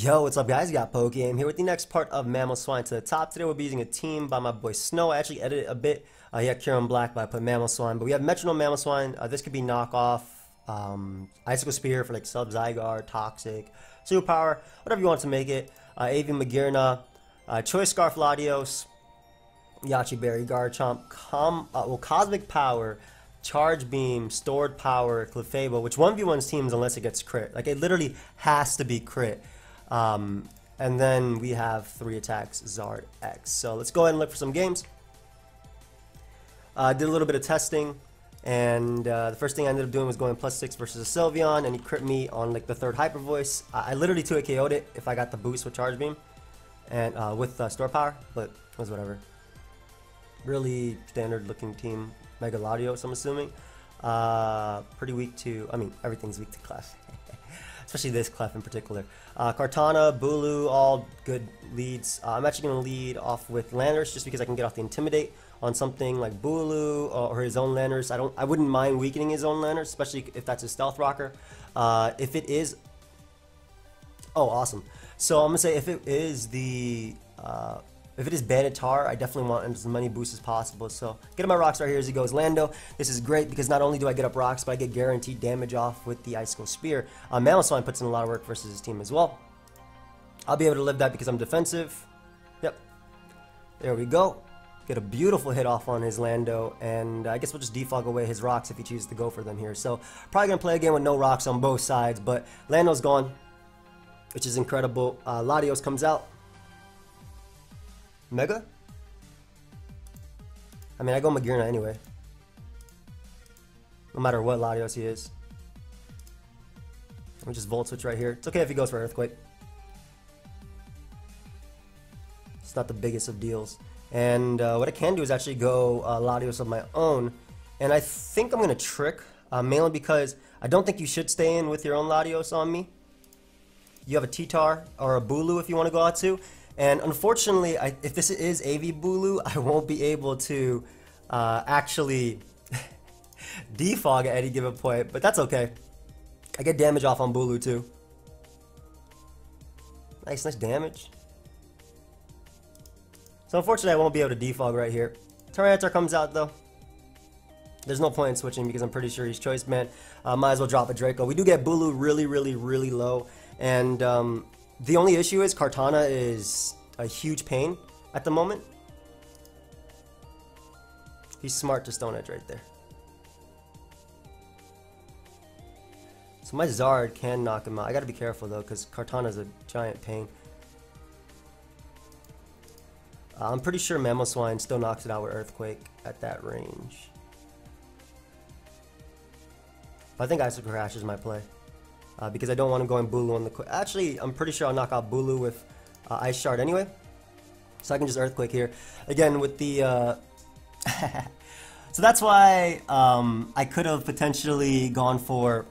Yo, what's up guys? You got Pokeaim here with the next part of Mamoswine to the top. Today we'll be using a team by my boy Snow. I actually edited it a bit. He had Cure on Black, but I put Mamoswine. But we have Metronome Mamoswine. This could be knockoff. Icicle Spear for like Sub-Zygar, Toxic, Superpower, whatever you want to make it. AV Magearna, Choice Scarf Latios, Yachi Berry, Garchomp, Cosmic Power, Charge Beam, Stored Power, Clefable, which 1v1s teams unless it gets crit. Like it literally has to be crit. And then we have 3 attacks, Zard X. So let's go ahead and look for some games. Did a little bit of testing, and the first thing I ended up doing was going +6 versus a Sylveon, and he crit me on like the 3rd Hyper Voice. I literally 2-hit KO'd it if I got the boost with Charge Beam and with Store Power, but it was whatever. Really standard looking team. Mega Latios, I'm assuming. Pretty weak to, I mean, everything's weak to Clef. Especially this Clef in particular. Kartana, Bulu, all good leads. I'm actually going to lead off with Landers just because I can get off the Intimidate on something like Bulu or his own Landers. I wouldn't mind weakening his own Landers, especially if that's his Stealth Rocker. If it is, oh awesome. So I'm gonna say if it is the if it is Granitar, I definitely want as many boosts as possible. So get my rocks right here as he goes. Lando, this is great because not only do I get up rocks, but I get guaranteed damage off with the Icicle Spear. Mamoswine puts in a lot of work versus his team as well. I'll be able to live that because I'm defensive. Yep. There we go. Get a beautiful hit off on his Lando, and I guess we'll just defog away his rocks if he chooses to go for them here. So probably going to play a game with no rocks on both sides, but Lando's gone, which is incredible. Latios comes out. Mega? I mean, I go Magearna anyway. No matter what Latios he is. Let me just Volt Switch right here. It's okay if he goes for Earthquake. It's not the biggest of deals. And what I can do is actually go Latios of my own. And I think I'm going to Trick, mainly because I don't think you should stay in with your own Latios on me. You have a T-Tar or a Bulu if you want to go out to. And unfortunately, if this is AV Bulu, I won't be able to actually defog at any given point, but that's okay. I get damage off on Bulu too. Nice damage. So unfortunately, I won't be able to defog right here. Tyranitar comes out though. There's no point in switching because I'm pretty sure he's Choice Man. Might as well drop a Draco. We do get Bulu really low, and the only issue is Kartana is a huge pain at the moment. He's smart to Stone Edge right there. So my Zard can knock him out. I gotta be careful though, because Kartana's a giant pain. I'm pretty sure Mamoswine still knocks it out with Earthquake at that range. I think Icicle Crash is my play. Because I don't want to go in Bulu on the quick. Actually, I'm pretty sure I'll knock out Bulu with Ice Shard anyway. So I can just Earthquake here. Again, with the... So that's why I could have potentially gone for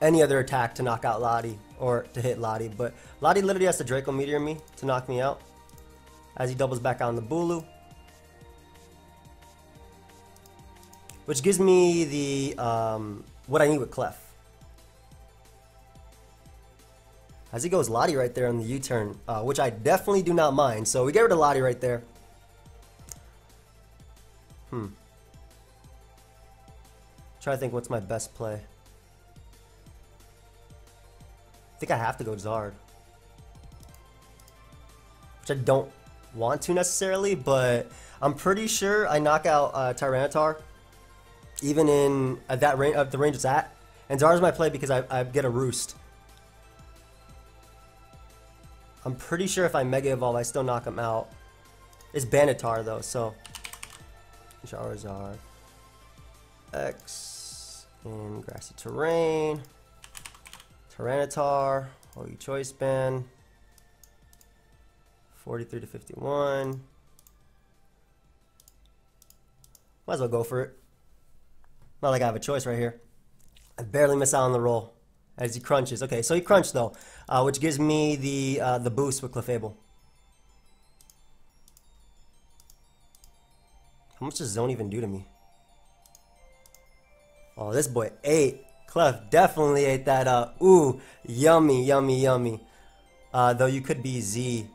any other attack to knock out Lottie or to hit Lottie. But Lottie literally has to Draco Meteor me to knock me out as he doubles back on the Bulu. Which gives me the what I need with Clef. As he goes Lottie right there on the U-turn, which I definitely do not mind. So we get rid of Lottie right there. Try to think what's my best play. I think I have to go Zard. Which I don't want to necessarily, but I'm pretty sure I knock out Tyranitar even in that range, the range it's at. And Zard is my play because I get a Roost. I'm pretty sure if I Mega Evolve, I still knock him out. It's Granitar though, so Charizard X in Grassy Terrain. Tyranitar, OU Choice Band. 43 to 51. Might as well go for it. Not like I have a choice right here. I barely miss out on the roll as he crunches. Okay, so he crunched though, which gives me the boost with Clefable. How much does Zone even do to me? Oh, this boy ate. Clef definitely ate that up. Ooh, yummy, yummy, yummy. Though you could be Z.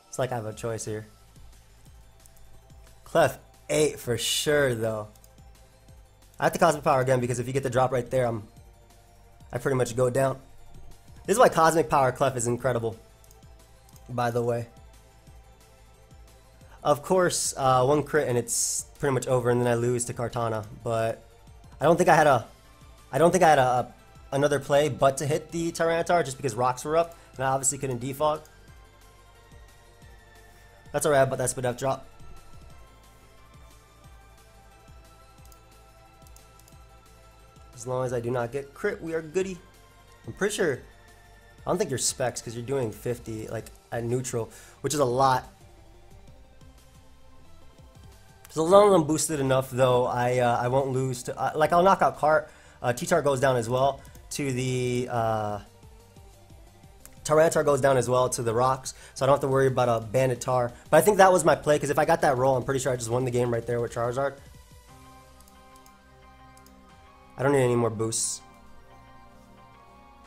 It's like I have a choice here. Clef ate for sure, though. I have to Cosmic Power again because if you get the drop right there, I pretty much go down. This is why Cosmic Power Clef is incredible, by the way. Of course, one crit and it's pretty much over, and then I lose to Kartana. But I don't think I had another play but to hit the Tyranitar just because rocks were up, and I obviously couldn't defog. That's alright about that split up drop. As long as I do not get crit, we are goody. I'm pretty sure, I don't think you're specs because you're doing 50 like at neutral, which is a lot. So as long as I'm boosted enough, though, I won't lose to like I'll knock out Cart. T-Tar goes down as well to the Tyranitar goes down as well to the rocks, so I don't have to worry about a Bandit Tar. But I think that was my play because if I got that roll, I'm pretty sure I just won the game right there with Charizard. I don't need any more boosts.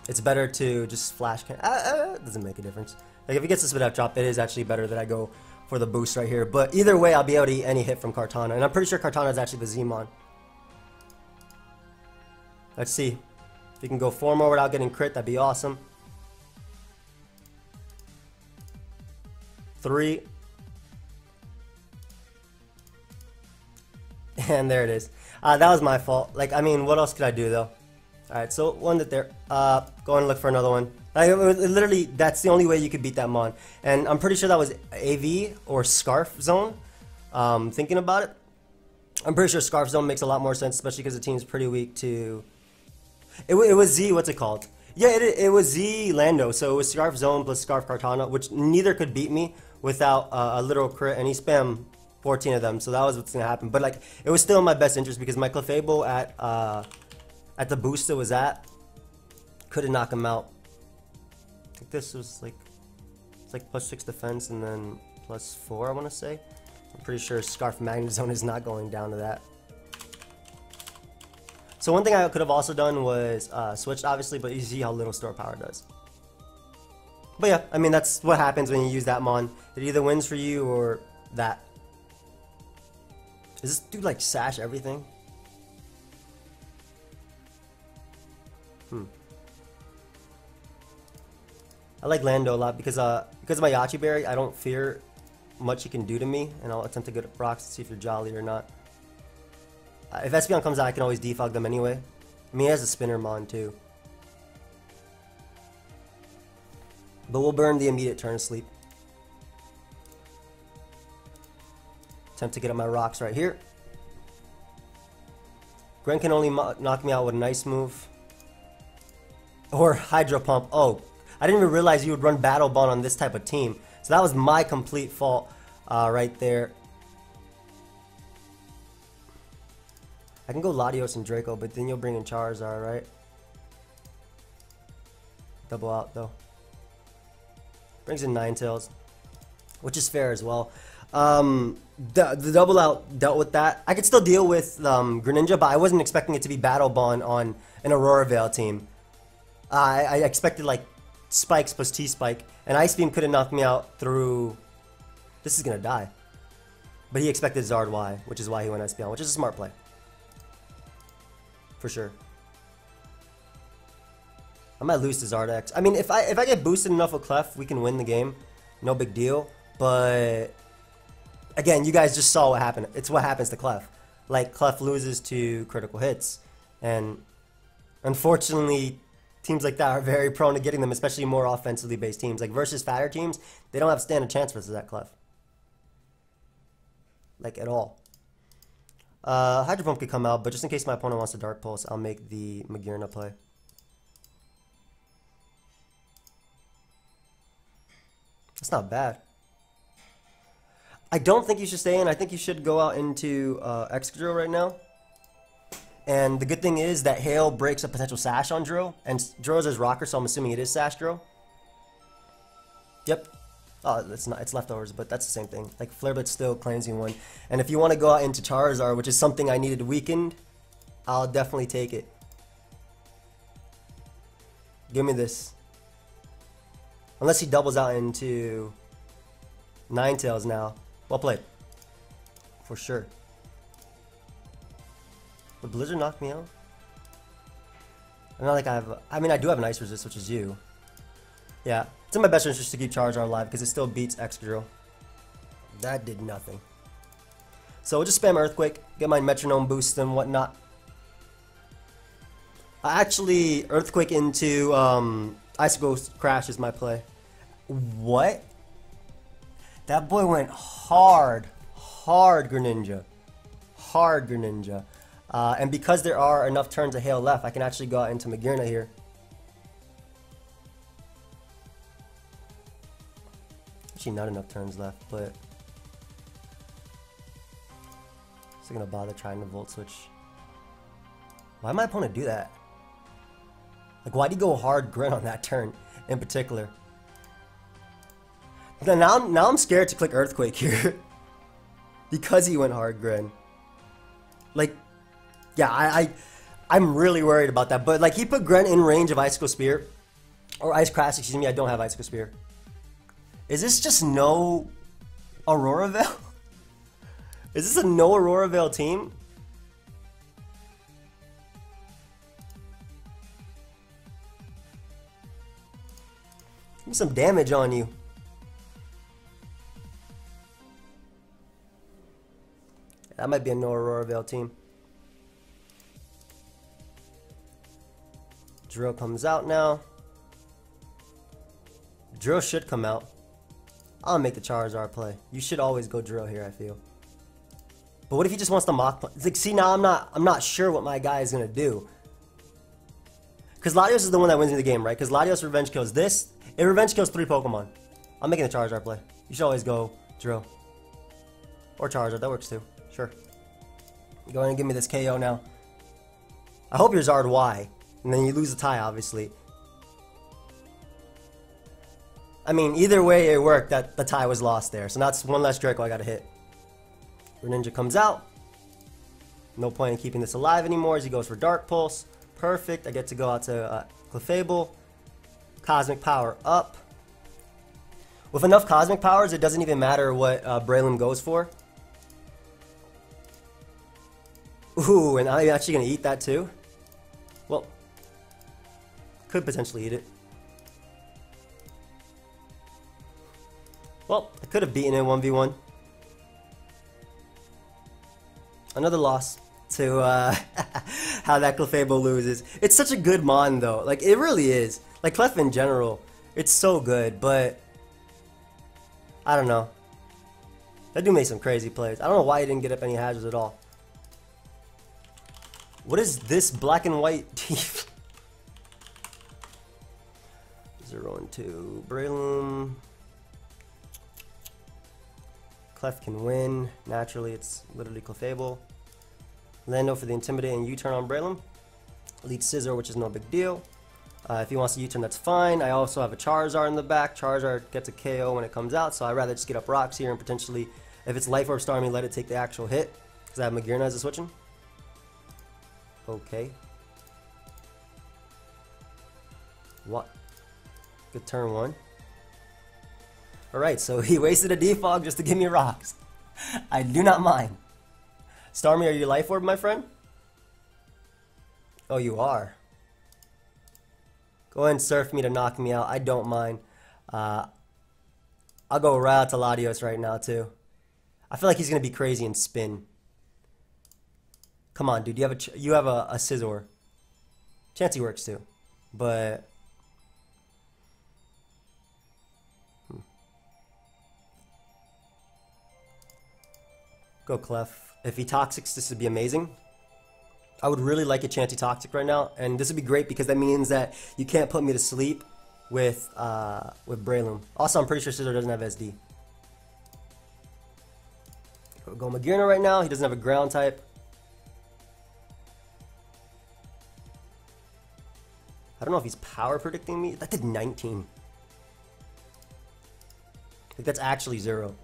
It's better to just flash. It doesn't make a difference. Like if he gets the spit out drop, it is actually better that I go for the boost right here. But either way, I'll be able to eat any hit from Kartana, and I'm pretty sure Kartana is actually the Z-Mon. Let's see if we can go 4 more without getting crit. That'd be awesome. 3. And there it is. That was my fault. Like, I mean, what else could I do, though? Alright, so one that there. Go and look for another one. Literally, that's the only way you could beat that Mon. And I'm pretty sure that was AV or Scarf Zone. Thinking about it. I'm pretty sure Scarf Zone makes a lot more sense, especially because the team's pretty weak to... It was Z, what's it called? Yeah, it was Z Lando, so it was Scarf Zone plus Scarf Kartana, which neither could beat me without a literal crit, and he spammed 14 of them, so that was what's gonna happen. But like, it was still in my best interest because my Clefable at the boost it was at couldn't knock him out. I think this was like it's like +6 defense and then +4, I want to say. I'm pretty sure Scarf Magnet Zone is not going down to that. So one thing I could have also done was switched, obviously, but you see how little store power does. But yeah, I mean, that's what happens when you use that Mon. It either wins for you or that. Does this dude like sash everything? I like Lando a lot because of my Yachi Berry, I don't fear much he can do to me, and I'll attempt to get rocks to see if you're jolly or not. If Espeon comes out, I can always defog them anyway. I mean, he has a Spinner Mon too. But we'll burn the immediate turn sleep. Attempt to get up my rocks right here. Gren can only knock me out with a nice move. Or Hydro Pump. Oh, I didn't even realize you would run Battle Bond on this type of team. So that was my complete fault right there. I can go Latios and Draco, but then you'll bring in Charizard, right? Double out, though. Brings in Ninetales, which is fair as well. The double out dealt with that. I could still deal with Greninja, but I wasn't expecting it to be Battle Bond on an Aurora Veil team. I expected like Spikes plus T-Spike, and Ice Beam couldn't knock me out through... This is gonna die. But he expected Zard Y, which is why he went Espeon, which is a smart play. For sure. I might lose to Zard X. I mean, if I get boosted enough with Clef, we can win the game. No big deal. But again, you guys just saw what happened. It's what happens to Clef. Like, Clef loses to critical hits. And unfortunately, teams like that are very prone to getting them, especially more offensively based teams. Like versus fatter teams, they don't have to stand a chance versus that Clef. Like at all. Hydro Pump could come out, but just in case my opponent wants to Dark Pulse, I'll make the Magearna play. That's not bad. I don't think you should stay in. I think you should go out into Excadrill right now. And the good thing is that Hail breaks a potential Sash on Drill, and Drill's is Rocker, so I'm assuming it is Sash Drill. Yep. Oh, it's not. It's leftovers, but that's the same thing. Like Flare Blitz still cleansing one. And if you want to go out into Charizard, which is something I needed weakened, I'll definitely take it. Give me this. Unless he doubles out into Ninetales now. Well played. For sure. Would Blizzard knock me out? I'm not like I have... I mean, I do have an Ice Resist, which is you. Yeah. It's in my best interest to keep Charizard alive because it still beats Excadrill. That did nothing. So we'll just spam Earthquake, get my Metronome boost and whatnot. I actually Earthquake into Icicle Crash is my play. What? That boy went hard. Hard Greninja. Hard Greninja. And because there are enough turns of Hail left, I can actually go out into Magearna here. Actually not enough turns left, but... Still gonna bother trying to Volt Switch. Why did my opponent do that? Like, why'd he go hard Grin on that turn in particular? Now I'm scared to click Earthquake here. Because he went hard Grin. Like, yeah, I'm really worried about that. But, like, he put Grin in range of Icicle Spear. Or Ice Crash, excuse me, I don't have Icicle Spear. Is this just no Aurora Veil? Is this a no Aurora Veil team? Give me some damage on you. That might be a no Aurora Veil team. Drill comes out now. Drill should come out. I'll make the Charizard play. You should always go Drill here, I feel. But what if he just wants to Mach Punch? It's like, see, now I'm not sure what my guy is gonna do. Because Latios is the one that wins me the game, right? Because Latios revenge kills this. It revenge kills 3 Pokemon. I'm making the Charizard play. You should always go Drill. Or Charizard, that works too. Sure. Go ahead and give me this KO now. I hope you're Zard Y. And then you lose the tie, obviously. I mean, either way it worked, that the tie was lost there. So that's one less Draco I gotta hit. Greninja comes out. No point in keeping this alive anymore as he goes for Dark Pulse. Perfect. I get to go out to Clefable. Cosmic Power up. With enough Cosmic Powers, it doesn't even matter what Breloom goes for. Ooh, and I'm actually going to eat that too? Well, could potentially eat it. Well, I could have beaten it 1v1. Another loss to how that Clefable loses. It's such a good mon though. Like, it really is. Like, Clef in general, it's so good, but I don't know. That dude made some crazy plays. I don't know why he didn't get up any hazards at all. What is this black and white teeth? 0 and 2. Breloom. Clef can win. Naturally, it's literally Clefable. Lando for the Intimidate and U-turn on Breloom. Elite Scizor, which is no big deal. If he wants to U-turn, that's fine. I also have a Charizard in the back. Charizard gets a KO when it comes out, so I'd rather just get up rocks here and potentially, if it's Life Orb Starmie, let it take the actual hit. Because I have Magearna as a switching. Okay. What? Good turn 1. Alright, so he wasted a defog just to give me rocks. I do not mind. Starmie, are you Life Orb, my friend? Oh, you are. Go ahead and surf me to knock me out. I don't mind. I'll go right out to Latios right now, too. I feel like he's going to be crazy and spin. Come on, dude. You have a Scizor. Chansey works, too. But... Go Clef. If he Toxics, this would be amazing. I would really like a Chansey Toxic right now, and this would be great because that means that you can't put me to sleep with Breloom. Also, I'm pretty sure Scizor doesn't have SD. Go Magearna right now. He doesn't have a ground type. I don't know if he's power predicting me. That did 19. Like, that's actually 0.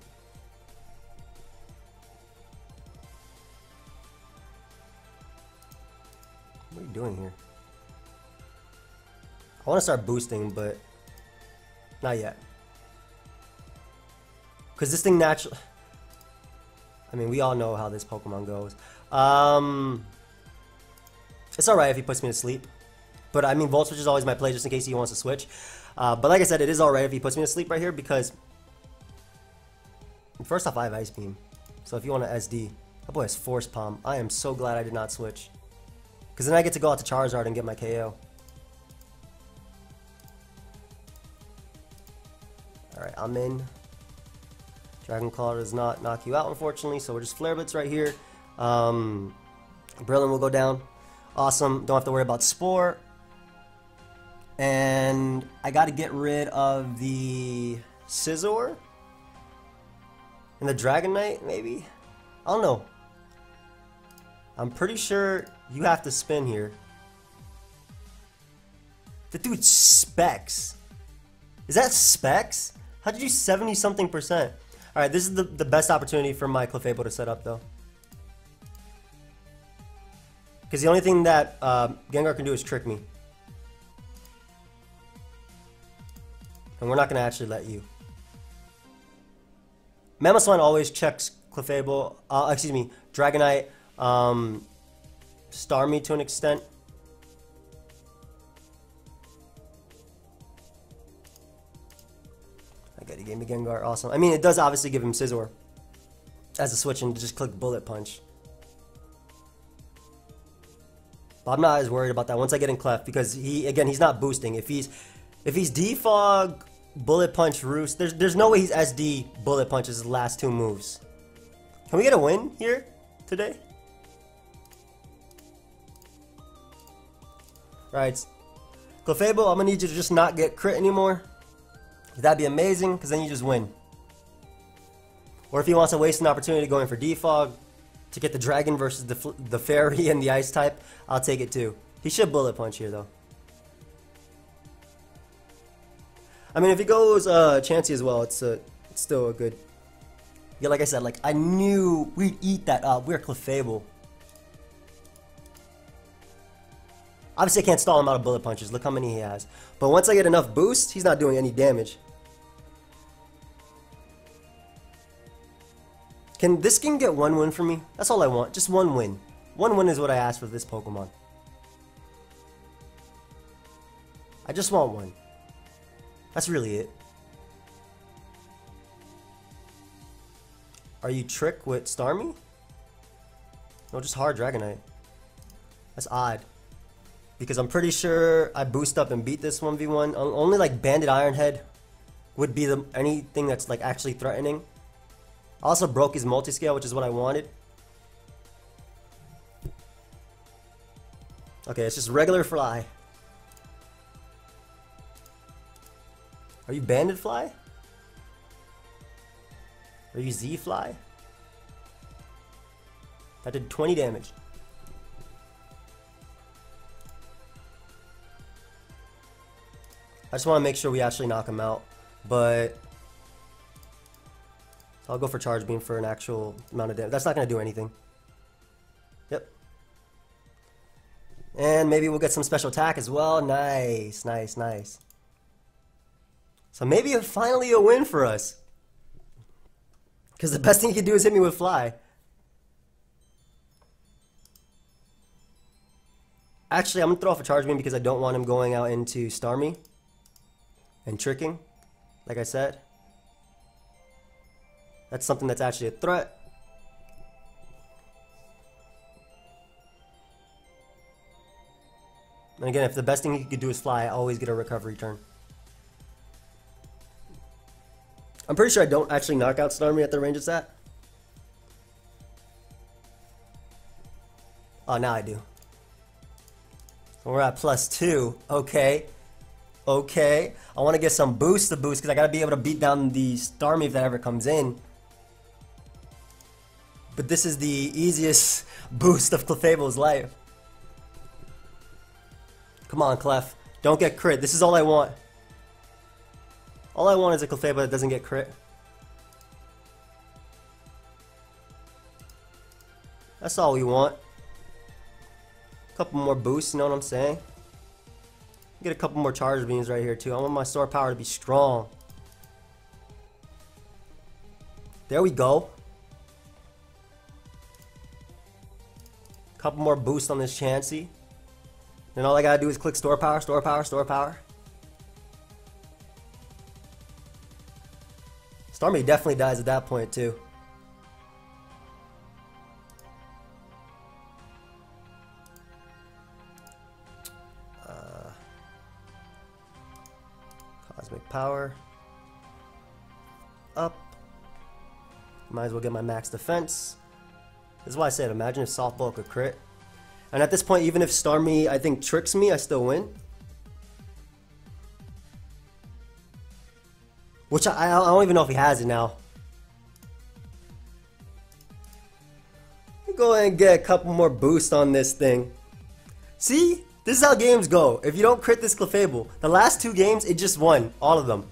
I want to start boosting, but not yet. Because this thing naturally... I mean, we all know how this Pokemon goes. It's alright if he puts me to sleep. But I mean, Volt Switch is always my play just in case he wants to switch. But like I said, it is alright if he puts me to sleep right here because... First off, I have Ice Beam. So if you want to SD... That boy has Force Palm. I am so glad I did not switch. Because then I get to go out to Charizard and get my KO. Alright, I'm in. Dragon Claw does not knock you out, unfortunately, so we're just Flare Blitz right here. Brilliant will go down. Awesome. Don't have to worry about Spore. And I got to get rid of the Scizor. And the Dragonite, maybe? I don't know. I'm pretty sure you have to spin here. The dude specs. Is that specs? How did you 70-something%? Alright, this is the best opportunity for my Clefable to set up, though. Because the only thing that Gengar can do is trick me. And we're not going to actually let you. Mamoswine always checks Clefable, excuse me, Dragonite, Starmie to an extent. He gave me Gengar, awesome. I mean, it does obviously give him Scizor as a switch and to just click Bullet Punch. But I'm not as worried about that once I get in Clef because he's not boosting. If he's Defog, Bullet Punch, Roost, there's no way he's SD Bullet Punch as his last two moves. Can we get a win here today? Right. Clefable, I'm gonna need you to just not get crit anymore. That'd be amazing, because then you just win. Or if he wants to waste an opportunity going for Defog to get the Dragon versus the Fairy and the Ice type, I'll take it too. He should Bullet Punch here, though. I mean, if he goes Chansey as well, it's still a good... Yeah, like I said, like I knew we'd eat that up. We're Clefable. Obviously, I can't stall him out of Bullet Punches. Look how many he has. But once I get enough boost, he's not doing any damage. Can this game get one win for me? That's all I want. Just one win. One win is what I asked for this Pokemon. I just want one. That's really it. Are you Trick with Starmie? No, just hard Dragonite. That's odd. Because I'm pretty sure I boost up and beat this 1v1. Only like Banded Ironhead would be anything that's like actually threatening. I also broke his multi-scale, which is what I wanted. Okay, it's just regular Fly. Are you Banded Fly? Are you Z Fly? That did 20 damage. I just want to make sure we actually knock him out, but I'll go for Charge Beam for an actual amount of damage. That's not going to do anything. Yep. And maybe we'll get some special attack as well. Nice, nice, nice. So maybe finally a win for us. Because the best thing he can do is hit me with Fly. Actually, I'm going to throw off a Charge Beam because I don't want him going out into Starmie and tricking, like I said. That's something that's actually a threat. And again, if the best thing he could do is Fly, I always get a recovery turn. I'm pretty sure I don't actually knock out Starmie at the range it's at. Oh, now I do. So we're at +2. Okay. Okay. I want to get some boost to boost because I got to be able to beat down the Starmie if that ever comes in. But this is the easiest boost of Clefable's life. Come on, Clef. Don't get crit. This is all I want. All I want is a Clefable that doesn't get crit. That's all we want. A couple more boosts, you know what I'm saying? Get a couple more charge beams right here too. I want my store power to be strong. There we go. Couple more boosts on this Chansey. Then all I gotta do is click store power, store power, store power. Starmie definitely dies at that point too. Cosmic power. Up. Might as well get my max defense. This is why I said, imagine if softball could crit. And at this point, even if Starmie, I think, tricks me, I still win. Which I don't even know if he has it now. Go ahead and get a couple more boosts on this thing. See? This is how games go. If you don't crit this Clefable, the last 2 games, it just won. All of them.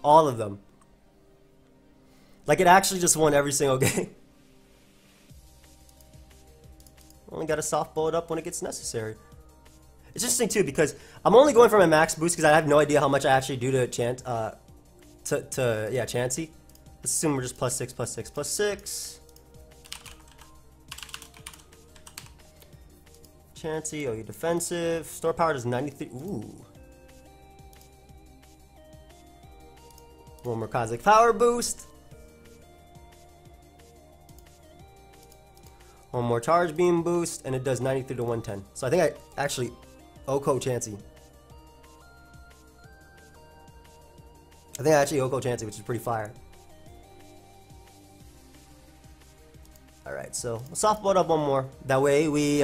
All of them. Like, it actually just won every single game. Only got to softball it up when it gets necessary. It's interesting too because I'm only going for my max boost because I have no idea how much I actually do to Chansey. Let's assume we're just plus 6, plus 6, plus 6. Chansey, oh, you're defensive. Store power does 93. Ooh. One more cosmic power boost. One more charge beam boost, and it does 93 to 110. So I think I actually Oko Chansey. I think I actually Oko Chansey, which is pretty fire. Alright, so we'll softball it up one more. That way we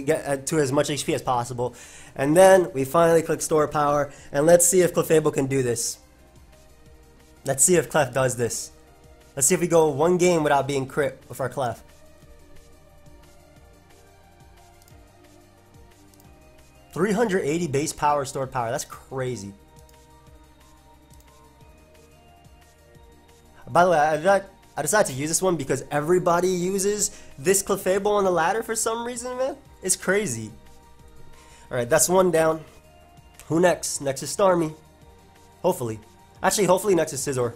get to as much HP as possible. And then we finally click store power, and let's see if Clefable can do this. Let's see if Clef does this. Let's see if we go 1 game without being crit with our Clef. 380 base power, stored power. That's crazy. By the way, I decided to use this one because everybody uses this Clefable on the ladder for some reason, man. It's crazy. Alright, that's 1 down. Who next? Next is Starmie. Hopefully. Actually, hopefully next is Scizor.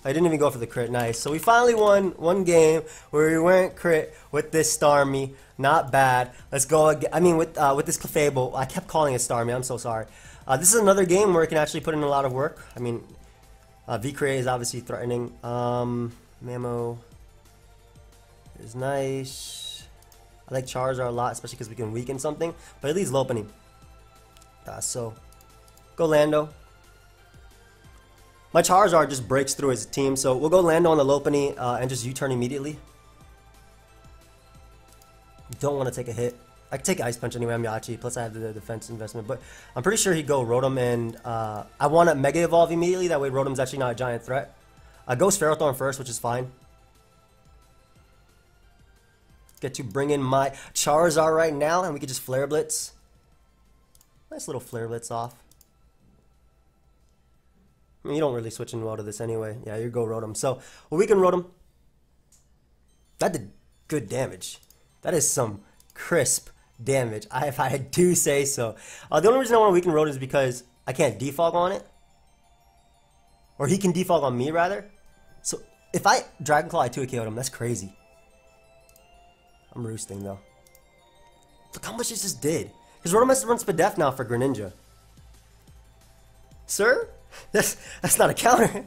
I didn't even go for the crit. Nice. So we finally won 1 game where we weren't crit with this Starmie. Not bad. Let's go again. I mean, with this Clefable. I kept calling it Starmie. I'm so sorry. This is another game where it can actually put in a lot of work. I mean, Victini is obviously threatening. Mamo is nice. I like Charizard a lot, especially because we can weaken something. But at least Lopunny. So, go Lando. My Charizard just breaks through his team, so we'll go Lando on the Lopunny and just U-turn immediately. Don't want to take a hit. I can take Ice Punch anyway, I'm Jirachi, plus I have the defense investment, but I'm pretty sure he'd go Rotom and I want to Mega Evolve immediately, that way Rotom's actually not a giant threat. Go Ferrothorn first, which is fine. Get to bring in my Charizard right now, and we can just Flare Blitz. Nice little Flare Blitz off. I mean, you don't really switch in well to this anyway. Yeah, you go Rotom. So, well, we can Rotom. That did good damage. That is some crisp damage, if I do say so. The only reason I want to weaken Rotom is because I can't defog on it. Or he can defog on me, rather. So, if I Dragon Claw, I 2 KO'd him. That's crazy. I'm roosting, though. Look how much it just did. Because Rotom has to run Spadef now for Greninja. Sir? That's not a counter.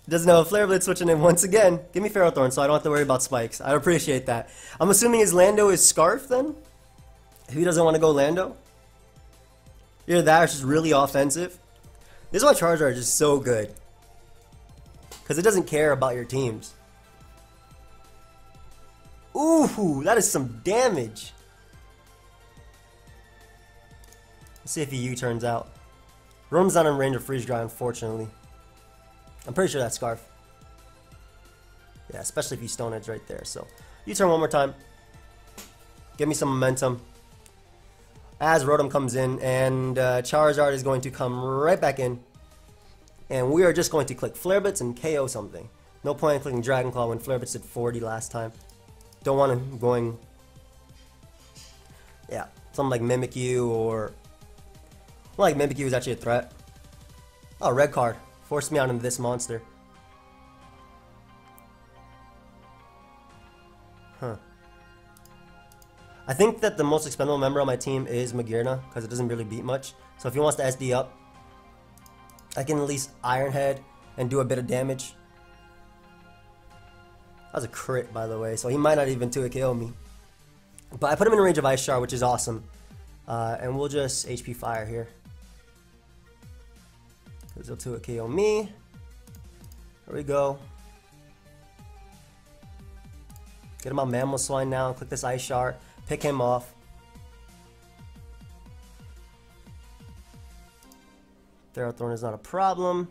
Doesn't have a Flare Blitz switching in once again. Give me Ferrothorn so I don't have to worry about spikes. I appreciate that. I'm assuming his Lando is Scarf then? If he doesn't want to go Lando? Either that or it's just really offensive. This is why Charizard is just so good. Because it doesn't care about your teams. Ooh, that is some damage. Let's see if he U-turns out. Rotom's not in range of Freeze Dry, unfortunately. I'm pretty sure that's Scarf. Yeah, especially if you Stone Edge right there. So, U-turn one more time. Give me some momentum. As Rotom comes in, and Charizard is going to come right back in. And we are just going to click Flare Blitz and KO something. No point in clicking Dragon Claw when Flare Blitz did 40 last time. Don't want him going... Yeah, something like Mimikyu or Like Mimikyu was actually a threat. Oh, red card. Forced me out into this monster. Huh. I think that the most expendable member on my team is Magearna, because it doesn't really beat much. So if he wants to SD up, I can at least Iron Head and do a bit of damage. That was a crit, by the way, so he might not even 2-hit KO me. But I put him in range of Ice Shard, which is awesome. And we'll just HP Fire here. Because he'll 2-hit KO me. There we go. Get him on Mamoswine now. Click this Ice Shard. Pick him off. Ferrothorn is not a problem.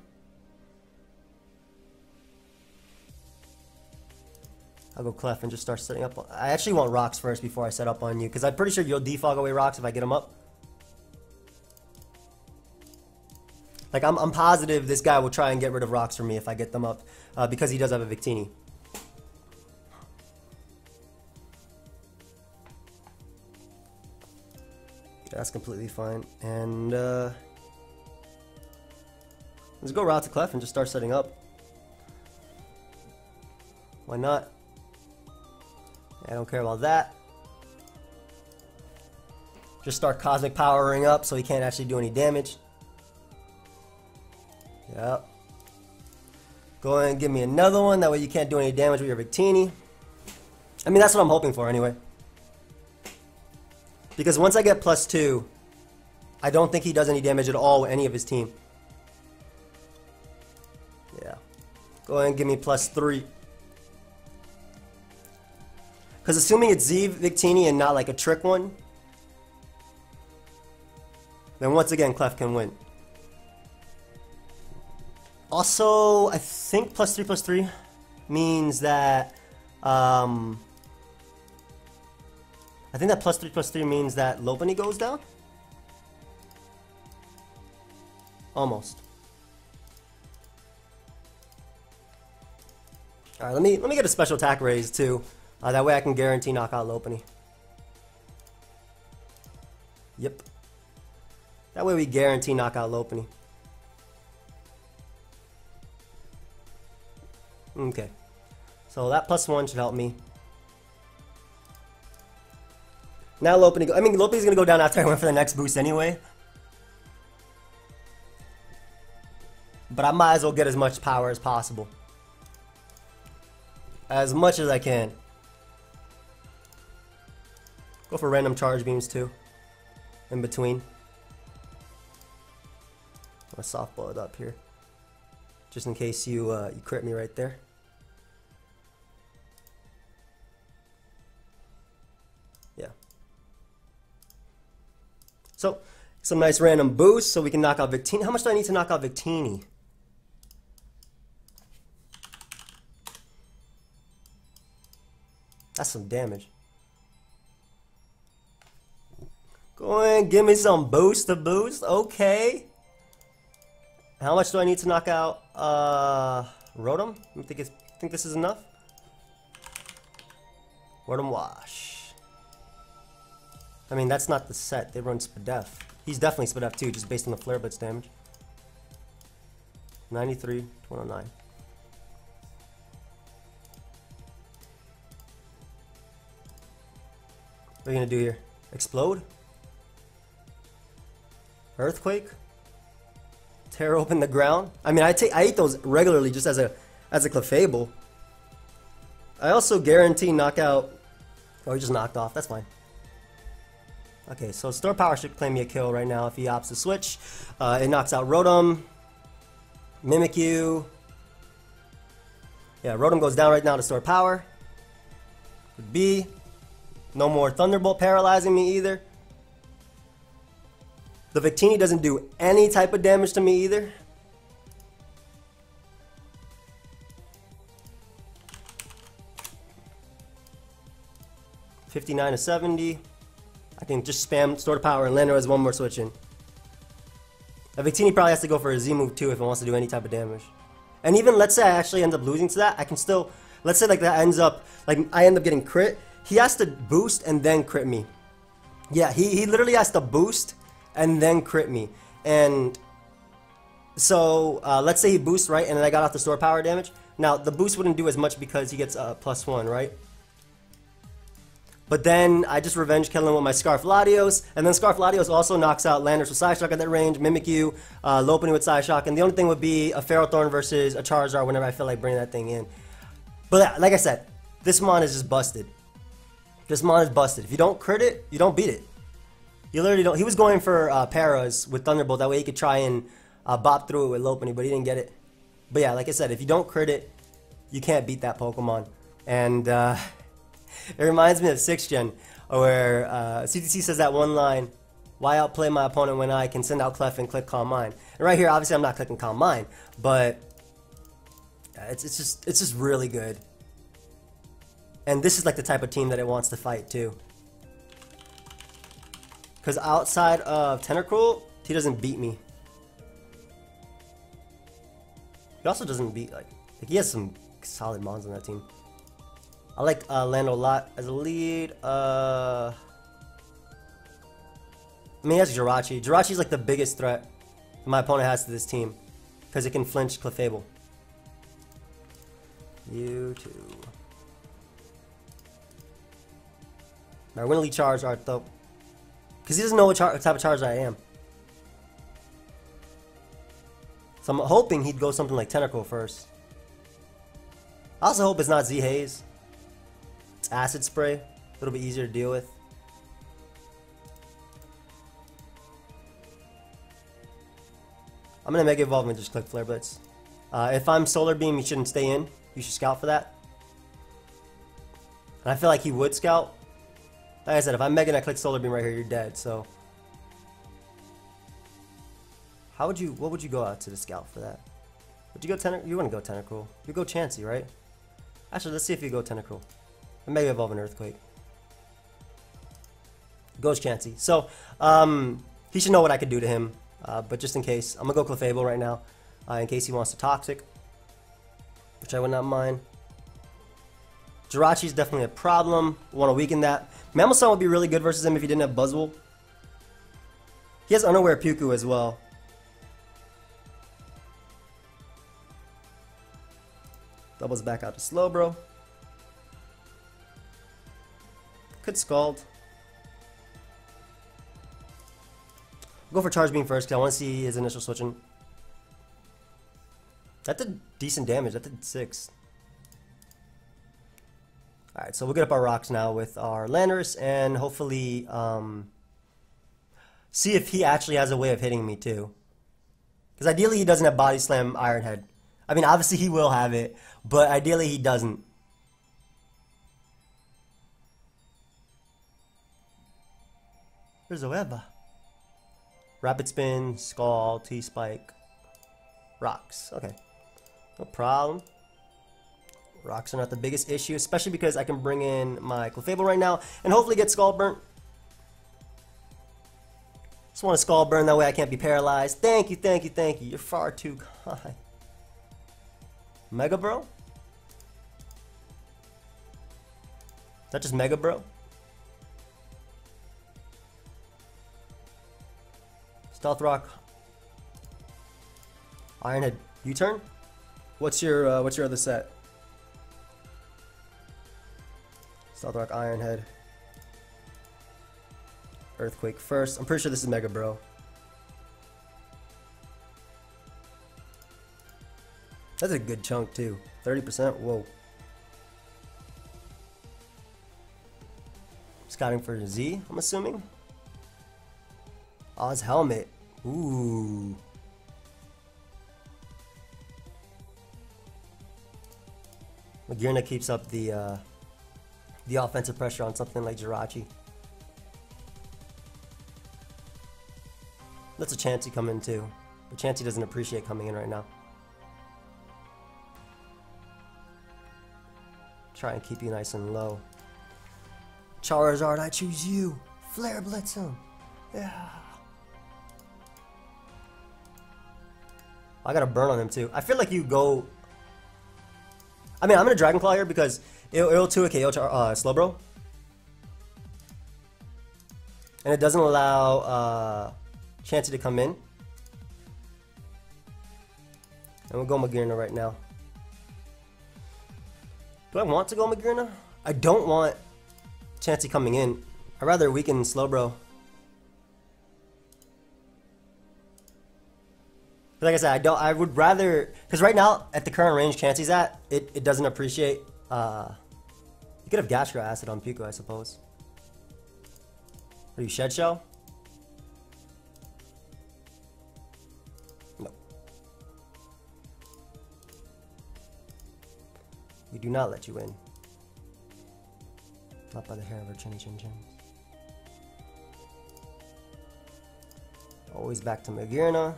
I'll go Clef and just start setting up. I actually want rocks first before I set up on you, because I'm pretty sure you'll defog away rocks if I get them up. Like, I'm positive this guy will try and get rid of rocks for me if I get them up, because he does have a Victini. That's completely fine. And let's go route to Clef and just start setting up. Why not? I don't care about that. Just start Cosmic Powering up so he can't actually do any damage. Yep. Go ahead and give me another one. That way you can't do any damage with your Victini. I mean, that's what I'm hoping for anyway. Because once I get +2, I don't think he does any damage at all with any of his team. Yeah. Go ahead and give me +3. Because assuming it's Z Victini and not like a trick one, then once again Clef can win. Also, I think +3/+3 means that I think that +3/+3 means that Lopunny goes down. Almost. All right, let me get a special attack raise too. That way I can guarantee knock out Lopunny. Yep. That way we guarantee knock out Lopunny. Okay. So that +1 should help me. Now Lopunny, I mean Lopunny's gonna go down after I went for the next boost anyway. But I might as well get as much power as possible. As much as I can. Go for random charge beams too. In between. I'm gonna softball it up here. Just in case you you crit me right there. Yeah. So, some nice random boosts so we can knock out Victini. How much do I need to knock out Victini? That's some damage. Go ahead and give me some boost to boost. Okay. How much do I need to knock out Rotom? You think this is enough? Rotom Wash. I mean, that's not the set. They run Spadef. He's definitely Spadef too, just based on the Flare Blitz damage. 93 to 109. What are you gonna do here? Explode? Earthquake? Tear open the ground? I mean, I eat those regularly just as a Clefable. I also guarantee knockout. Oh, he just knocked off. That's fine. Okay, so Store Power should claim me a kill right now if he opts to switch. It knocks out Rotom, Mimikyu. Yeah, Rotom goes down right now to Store Power. Could be. No more Thunderbolt paralyzing me either. The Victini doesn't do any type of damage to me either. $59 to $70. I can just spam Store to Power and land her as one more switch in. A Victini probably has to go for a Z move too if it wants to do any type of damage. And even let's say I actually end up losing to that, I can still, let's say like that ends up, like I end up getting crit. He has to boost and then crit me. Yeah, he literally has to boost and then crit me. And so let's say he boosts, right, and then I got off the store power damage. Now the boost wouldn't do as much because he gets +1, right? But then I just revenge kill him with my Scarf Latios, and then Scarf Latios also knocks out Landorus with Psyshock at that range, Mimikyu, Lopunny with Psyshock, and the only thing would be a Ferrothorn versus a Charizard whenever I feel like bringing that thing in. But like I said, this mon is just busted. This mon is busted. If you don't crit it, you don't beat it. You literally don't. He was going for Paras with Thunderbolt, that way he could try and bop through it with Lopunny, but he didn't get it. But yeah, like I said, if you don't crit it, you can't beat that Pokemon. And it reminds me of 6th Gen, where CTC says that one line, "Why outplay my opponent when I can send out Clef and click Calm Mind?" And right here, obviously I'm not clicking Calm Mind, but it's just really good. And this is like the type of team that it wants to fight too. Because outside of Tentacruel, he doesn't beat me. He also doesn't beat, like he has some solid mons on that team. I like Lando a lot as a lead. I mean, he has Jirachi. Jirachi is like the biggest threat my opponent has to this team, because it can flinch Clefable. You too. Alright, we're gonna lead Charizard though, because he doesn't know what type of Charizard I am. So I'm hoping he'd go something like Tentacruel first. I also hope it's not Z-Haze. It's Acid Spray. A little bit easier to deal with. I'm gonna Mega Evolve and just click Flare Blitz. If I'm Solar Beam, you shouldn't stay in. You should scout for that. And I feel like he would scout. Like I said, if I'm Mega and I click Solar Beam right here, you're dead. So, what would you go out to the scout for that? Would you go Tentacruel? You wouldn't go Tentacruel. You go Chansey, right? Actually, let's see if you go Tentacruel. And Mega Evolve an Earthquake. Goes Chansey. So, he should know what I could do to him. But just in case, I'm gonna go Clefable right now, in case he wants to Toxic, which I would not mind. Jirachi is definitely a problem. Want to weaken that. Mamoswine would be really good versus him if he didn't have Buzzwole. He has Unaware Puku as well. Doubles back out to Slowbro. Could Scald. Go for Charge Beam first because I want to see his initial switching. That did decent damage. That did 6. Alright, so we'll get up our rocks now with our Landorus and hopefully see if he actually has a way of hitting me too. Because ideally he doesn't have Body Slam Iron Head. I mean, obviously he will have it, but ideally he doesn't. There's a web. Rapid Spin, Scald, T-Spike, Rocks. Okay, no problem. Rocks are not the biggest issue, especially because I can bring in my Clefable right now and hopefully get Scald Burnt. Just want to Scald Burn, that way I can't be paralyzed. Thank you, thank you, thank you. You're far too kind. Mega Bro? Is that just Mega Bro? Stealth Rock. Iron Head. U-turn? What's your other set? Stealth Rock, Iron Head. Earthquake first. I'm pretty sure this is Mega Bro. That's a good chunk too. 30%? Whoa. Scouting for Z, I'm assuming. Oz Helmet. Ooh. Magearna keeps up the offensive pressure on something like Jirachi. Let's a Chansey come in too. But Chansey doesn't appreciate coming in right now. Try and keep you nice and low. Charizard, I choose you. Flare Blitz him. Yeah. I got a burn on him too. I feel like you go. I mean, I'm gonna Dragon Claw here because it'll 2 KO Slowbro, and it doesn't allow Chansey to come in. And we'll go Magearna right now. Do I want to go Magearna? I don't want Chansey coming in. I'd rather weaken Slowbro. Like I said, I would rather, because right now at the current range Chansey's at, it doesn't appreciate. You could have Gastro Acid on Pico, I suppose. Are you Shed Shell? No. We do not let you in. Not by the hair of our chinny chin chins. Always back to Magearna.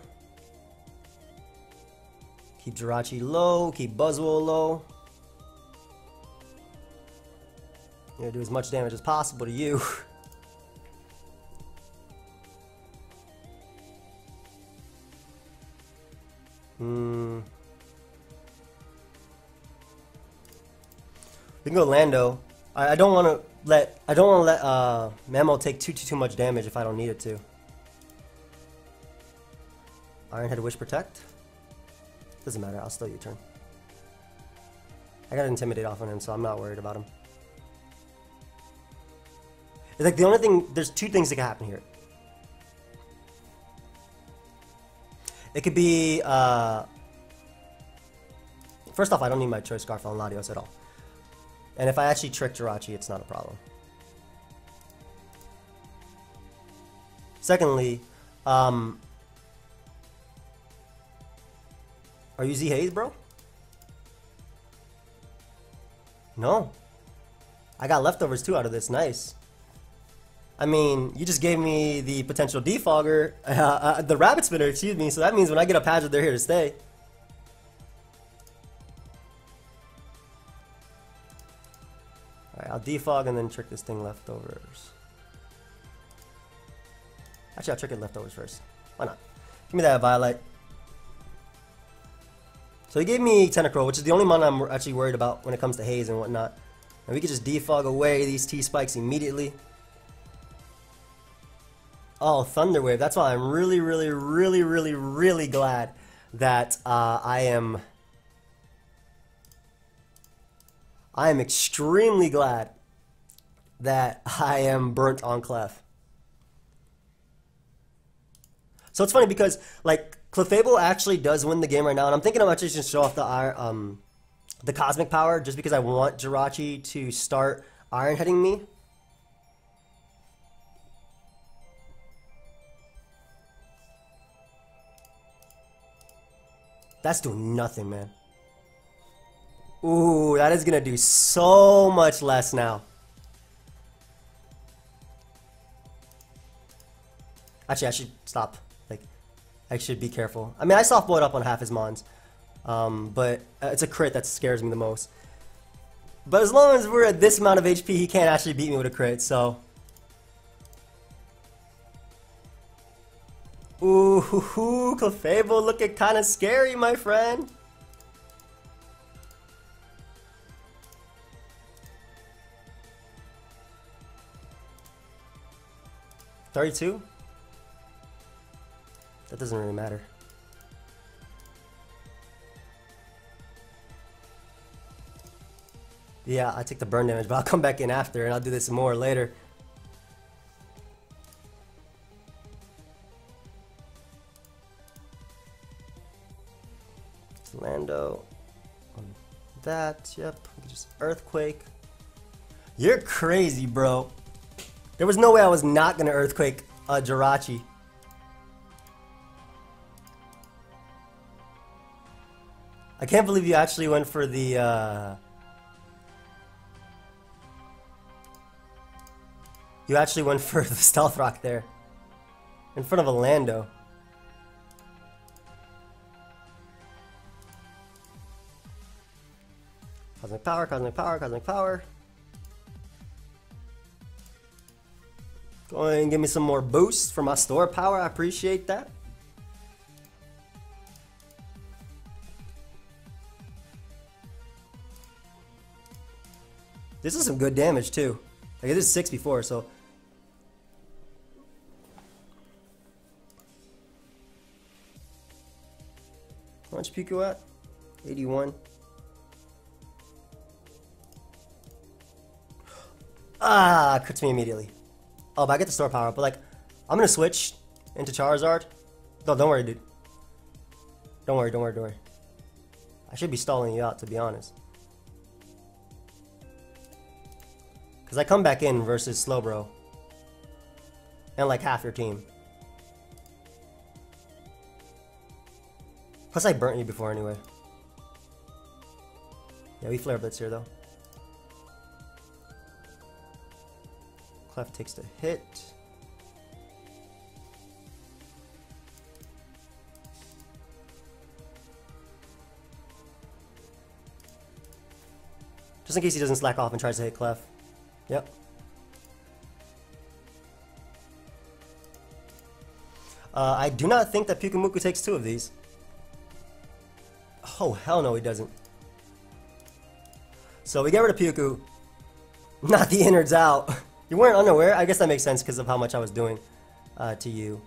Keep Jirachi low, keep Buzzwole low. You know, do as much damage as possible to you. We can go Lando. I don't want to let Mamo take too much damage if I don't need it to. Iron Head Wish Protect. Doesn't matter. I'll still U-turn. I got Intimidate off on him, so I'm not worried about him. It's like the only thing. There's two things that can happen here. It could be. First off, I don't need my Choice Scarf on Latios at all. And if I actually trick Jirachi, it's not a problem. Secondly, are you Z Haze, bro? No. I got leftovers too out of this. Nice. I mean, you just gave me the potential defogger, the Rabbit Spinner, excuse me, so that means when I get a Padgett, they're here to stay. Alright, I'll defog and then trick this thing leftovers. Actually, I'll trick it leftovers first. Why not? Give me that Violet. So he gave me Tentacruel, which is the only mon I'm actually worried about when it comes to Haze and whatnot. And we can just defog away these T-Spikes immediately. Oh, Thunder Wave. That's why I'm really glad that I am extremely glad that I am burnt on Clef. So it's funny because, like, Clefable actually does win the game right now, and I'm thinking I'm actually just show off the Cosmic Power just because I want Jirachi to start Iron Heading me. That's doing nothing, man. Ooh, that is gonna do so much less now. Actually, I should stop. Like, I should be careful. I mean, I soft boiled up on half his mons, but it's a crit that scares me the most. But as long as we're at this amount of HP, he can't actually beat me with a crit. So, ooh, Clefable looking kind of scary, my friend. $32? That doesn't really matter. Yeah, I take the burn damage, but I'll come back in after and I'll do this more later. Lando on that, yep, just Earthquake. You're crazy, bro. There was no way I was not gonna Earthquake Jirachi. I can't believe you actually went for the you actually went for the Stealth Rock there in front of a Lando. Cosmic Power, Cosmic Power, Cosmic Power. Go ahead and give me some more boosts for my store power. I appreciate that. This is some good damage too. Like, it is 6 before, so. much Pico at? 81. Ah, crits me immediately. Oh, but I get the store power up. But like, I'm gonna switch into Charizard. No, don't worry, dude. Don't worry, don't worry, don't worry. I should be stalling you out, to be honest. Because I come back in versus Slowbro. And like half your team. Plus I burnt you before anyway. Yeah, we Flare Blitz here though. Clef takes the hit. Just in case he doesn't slack off and tries to hit Clef. Yep. I do not think that Pyukumuku takes 2 of these. Oh, hell no he doesn't. So we get rid of Pyuku. Not the innards out. You weren't unaware? I guess that makes sense because of how much I was doing to you.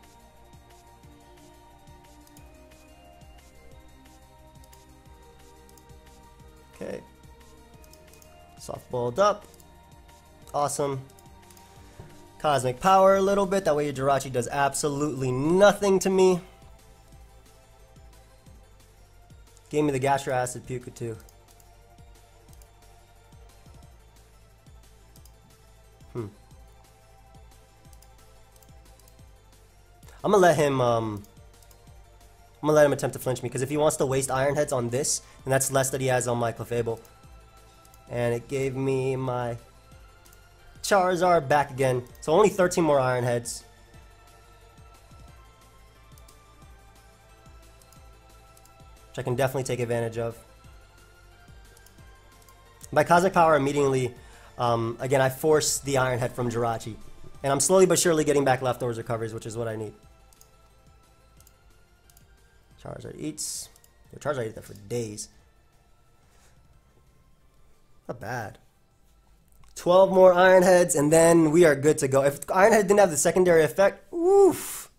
Okay. Softballed up. Awesome. Cosmic Power a little bit. That way your Jirachi does absolutely nothing to me. Gave me the Gastro Acid Puka too. I'm gonna let him attempt to flinch me, because if he wants to waste Iron Heads on this, then that's less that he has on my Clefable. And it gave me my Charizard back again. So only 13 more Iron Heads. Which I can definitely take advantage of. By Cosmic Power immediately, again, I force the Iron Head from Jirachi. And I'm slowly but surely getting back leftovers recoveries, which is what I need. Charizard eats. Yo, Charizard ate that for days. Not bad. 12 more Iron Heads, and then we are good to go. If Iron Head didn't have the secondary effect, oof.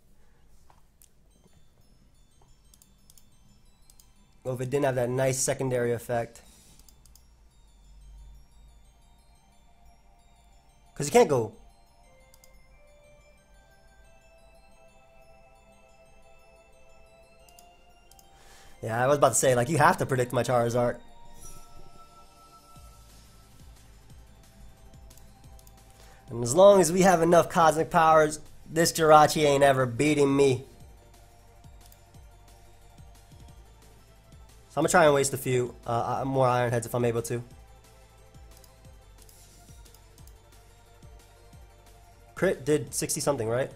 Well, if it didn't have that nice secondary effect. Because you can't go. Yeah, I was about to say, like, you have to predict my Charizard. And as long as we have enough Cosmic Powers, this Jirachi ain't ever beating me. So I'm gonna try and waste a few more Iron Heads if I'm able to. Crit did 60 something, right?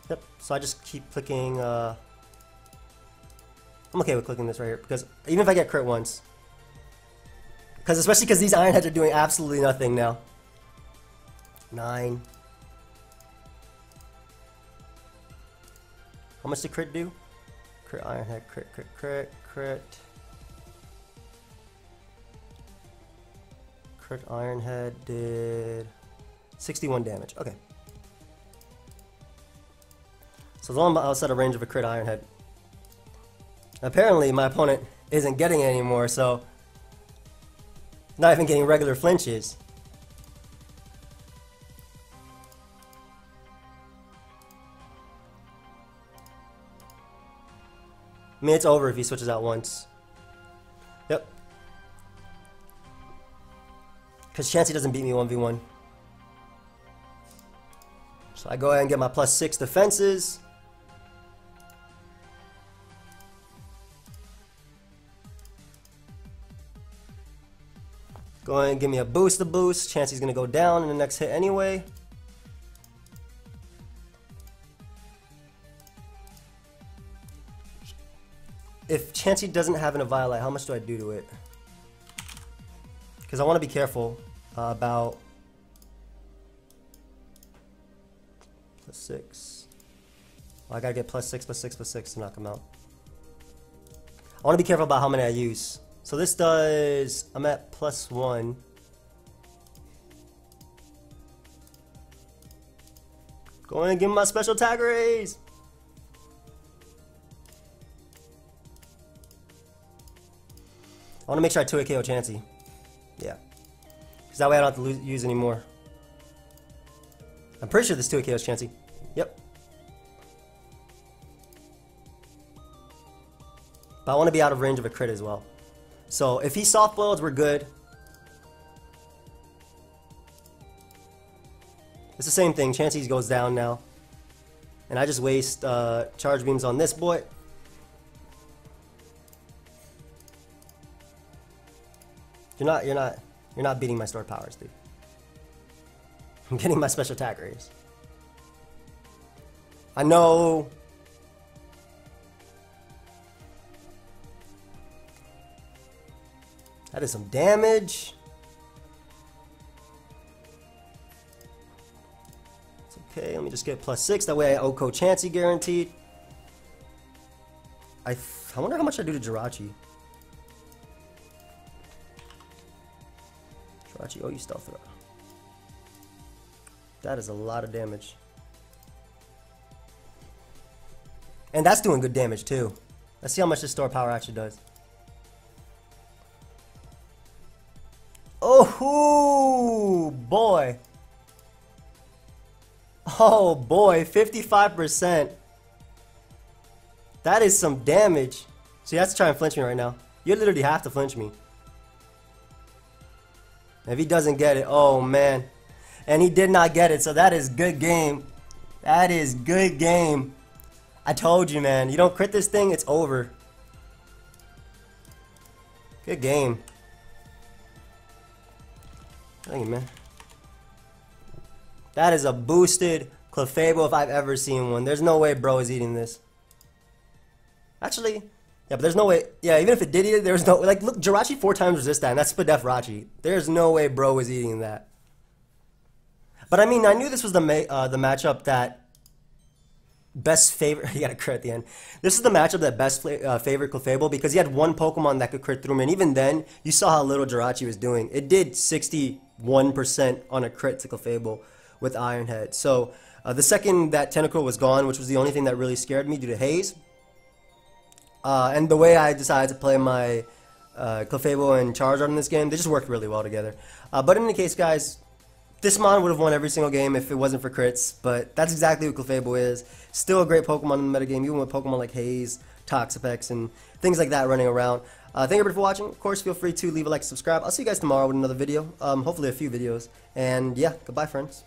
Yep, so I just keep clicking, I'm okay with clicking this right here, because even if I get crit once, especially because these Iron Heads are doing absolutely nothing now. 9. How much did crit do? Crit Iron Head, crit, crit, crit, crit. Crit Iron Head did 61 damage. Okay. So as long as I'm outside of range of a crit Iron Head. Apparently my opponent isn't getting it anymore, so not even getting regular flinches. I mean, it's over if he switches out once. Yep. Because Chansey doesn't beat me 1v1. So I go ahead and get my +6 defenses. Go ahead and give me a boost. Chansey's going to go down in the next hit anyway. If Chansey doesn't have an Eviolite, how much do I do to it? Because I want to be careful about +6. Well, I gotta get +6, +6, +6 to knock him out. I want to be careful about how many I use. So this does, I'm at +1. Go ahead and give him my special tag raise. I want to make sure I 2-hit KO Chansey. Yeah. Because that way I don't have to use any more. I'm pretty sure this 2-hit KO's Chansey. Yep. But I want to be out of range of a crit as well. So if he soft boils, we're good. It's the same thing. Chansey goes down now. And I just waste charge beams on this boy. You're not beating my stored powers, dude. I'm getting my special attack raise. I know. That is some damage. It's okay. Let me just get +6. That way I OHKO Chansey guaranteed. I wonder how much I do to Jirachi. Jirachi, oh, you stealth throw. That is a lot of damage. And that's doing good damage too. Let's see how much this store power actually does. Oh boy. Oh boy, 55%. That is some damage. So he has to try and flinch me right now. You literally have to flinch me. If he doesn't get it, oh man. And he did not get it, so that is good game. That is good game. I told you, man. You don't crit this thing, it's over. Good game. Thank you, man. That is a boosted Clefable if I've ever seen one. There's no way bro is eating this. Actually, yeah, but there's no way. Yeah, even if it did eat it, there's no. Like, look, Jirachi 4 times resist that, and that's Spadef Rachi. There's no way bro was eating that. But I mean, I knew this was the matchup that best favorite. You got a crit at the end. This is the matchup that best favorite Clefable because he had one Pokemon that could crit through him, and even then, you saw how little Jirachi was doing. It did 61% on a crit to Clefable with Iron Head. So the second that Tentacle was gone, which was the only thing that really scared me due to Haze, and the way I decided to play my Clefable and Charizard in this game, they just worked really well together. But in any case, guys, this mon would have won every single game if it wasn't for crits, but that's exactly what Clefable is. Still a great Pokemon in the metagame, even with Pokemon like Haze, Toxapex, and things like that running around. Thank you everybody for watching. Of course, feel free to leave a like and subscribe. I'll see you guys tomorrow with another video, hopefully a few videos. And yeah, goodbye, friends.